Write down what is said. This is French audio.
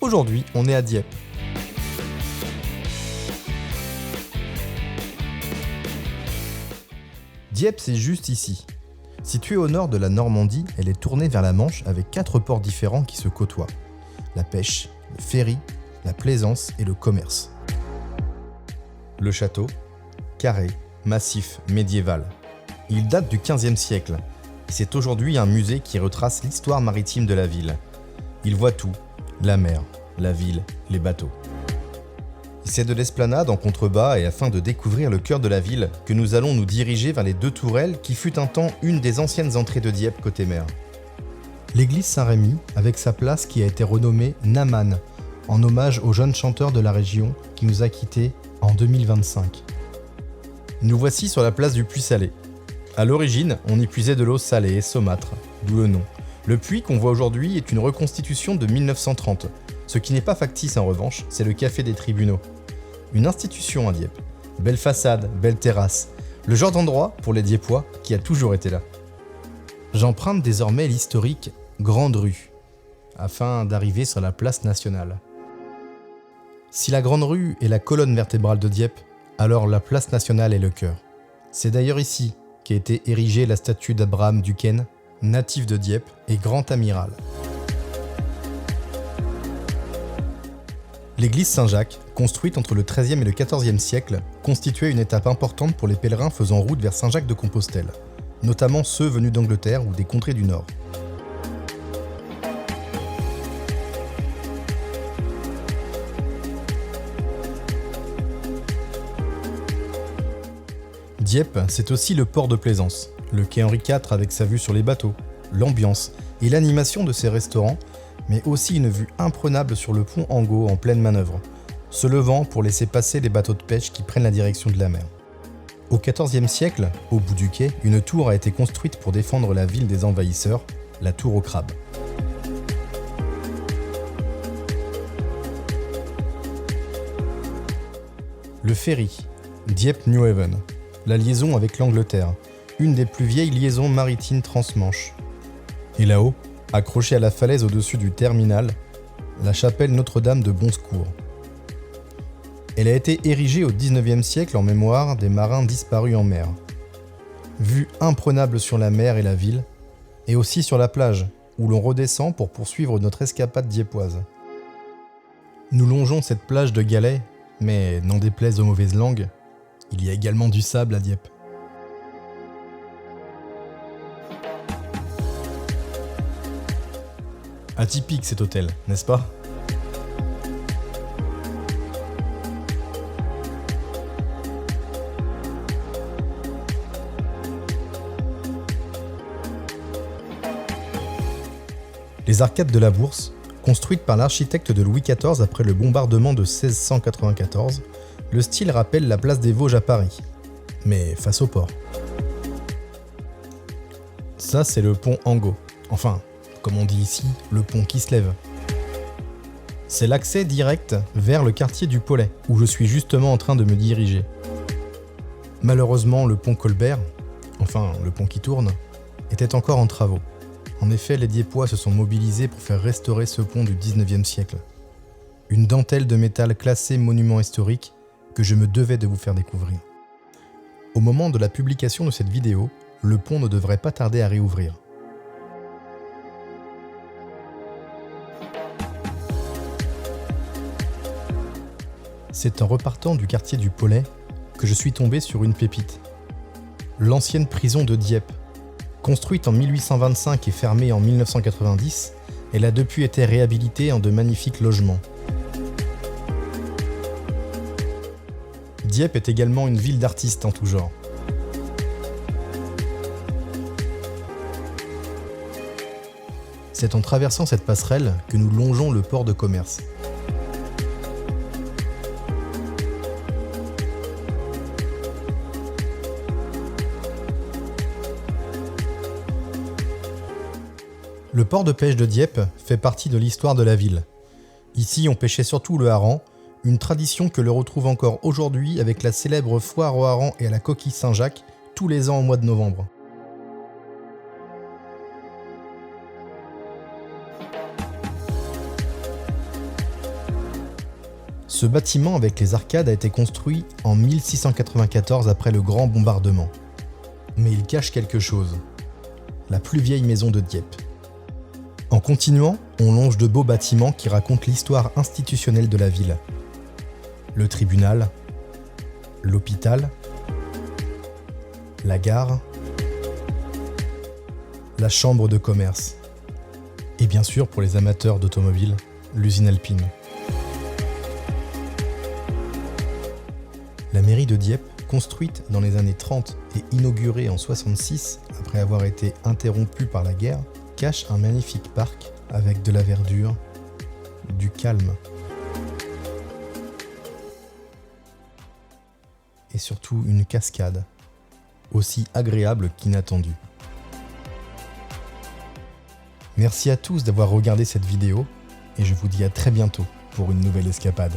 Aujourd'hui, on est à Dieppe. Dieppe, c'est juste ici. Située au nord de la Normandie, elle est tournée vers la Manche avec 4 ports différents qui se côtoient. La pêche, le ferry, la plaisance et le commerce. Le château, carré, massif, médiéval. Il date du XVe siècle. C'est aujourd'hui un musée qui retrace l'histoire maritime de la ville. Il voit tout, la mer, la ville, les bateaux. C'est de l'esplanade en contrebas et afin de découvrir le cœur de la ville que nous allons nous diriger vers les 2 tourelles qui fut un temps une des anciennes entrées de Dieppe côté mer. L'église Saint-Rémy, avec sa place qui a été renommée Naman, en hommage au jeune chanteur de la région qui nous a quittés en 2025. Nous voici sur la place du Puy Salé. À l'origine, on y puisait de l'eau salée et saumâtre, d'où le nom. Le puits qu'on voit aujourd'hui est une reconstitution de 1930. Ce qui n'est pas factice en revanche, c'est le Café des Tribunaux. Une institution à Dieppe. Belle façade, belle terrasse. Le genre d'endroit, pour les Dieppois, qui a toujours été là. J'emprunte désormais l'historique Grande Rue, afin d'arriver sur la place nationale. Si la Grande Rue est la colonne vertébrale de Dieppe, alors la place nationale est le cœur. C'est d'ailleurs ici qu'a été érigée la statue d'Abraham Duquesne, natif de Dieppe et grand amiral. L'église Saint-Jacques, construite entre le XIIIe et le XIVe siècle, constituait une étape importante pour les pèlerins faisant route vers Saint-Jacques-de-Compostelle, notamment ceux venus d'Angleterre ou des contrées du Nord. Dieppe, c'est aussi le port de plaisance, le quai Henri IV avec sa vue sur les bateaux, l'ambiance et l'animation de ses restaurants, mais aussi une vue imprenable sur le pont Angot en pleine manœuvre, se levant pour laisser passer les bateaux de pêche qui prennent la direction de la mer. Au XIVe siècle, au bout du quai, une tour a été construite pour défendre la ville des envahisseurs, la tour aux crabes. Le ferry, Dieppe-New Haven, la liaison avec l'Angleterre, une des plus vieilles liaisons maritimes transmanche. Et là-haut, accrochée à la falaise au-dessus du terminal, la chapelle Notre-Dame de Bon Secours. Elle a été érigée au XIXe siècle en mémoire des marins disparus en mer. Vue imprenable sur la mer et la ville, et aussi sur la plage, où l'on redescend pour poursuivre notre escapade dieppoise. Nous longeons cette plage de galets, mais n'en déplaise aux mauvaises langues, il y a également du sable à Dieppe. Atypique cet hôtel, n'est-ce pas ? Les arcades de la Bourse, construites par l'architecte de Louis XIV après le bombardement de 1694, le style rappelle la place des Vosges à Paris, mais face au port. Ça, c'est le pont Angot. Enfin, comme on dit ici, le pont qui se lève. C'est l'accès direct vers le quartier du Pollet, où je suis justement en train de me diriger. Malheureusement, le pont Colbert, enfin le pont qui tourne, était encore en travaux. En effet, les Dieppois se sont mobilisés pour faire restaurer ce pont du XIXe siècle. Une dentelle de métal classée monument historique que je me devais de vous faire découvrir. Au moment de la publication de cette vidéo, le pont ne devrait pas tarder à réouvrir. C'est en repartant du quartier du Pollet que je suis tombé sur une pépite. L'ancienne prison de Dieppe. Construite en 1825 et fermée en 1990, elle a depuis été réhabilitée en de magnifiques logements. Dieppe est également une ville d'artistes en tout genre. C'est en traversant cette passerelle que nous longeons le port de commerce. Le port de pêche de Dieppe fait partie de l'histoire de la ville. Ici, on pêchait surtout le hareng, une tradition que l'on retrouve encore aujourd'hui avec la célèbre foire au hareng et à la coquille Saint-Jacques tous les ans au mois de novembre. Ce bâtiment avec les arcades a été construit en 1694 après le grand bombardement. Mais il cache quelque chose. La plus vieille maison de Dieppe. En continuant, on longe de beaux bâtiments qui racontent l'histoire institutionnelle de la ville. Le tribunal, l'hôpital, la gare, la chambre de commerce. Et bien sûr, pour les amateurs d'automobile, l'usine alpine. La mairie de Dieppe, construite dans les années 30 et inaugurée en 66 après avoir été interrompue par la guerre, cache un magnifique parc avec de la verdure, du calme et surtout une cascade, aussi agréable qu'inattendue. Merci à tous d'avoir regardé cette vidéo et je vous dis à très bientôt pour une nouvelle escapade.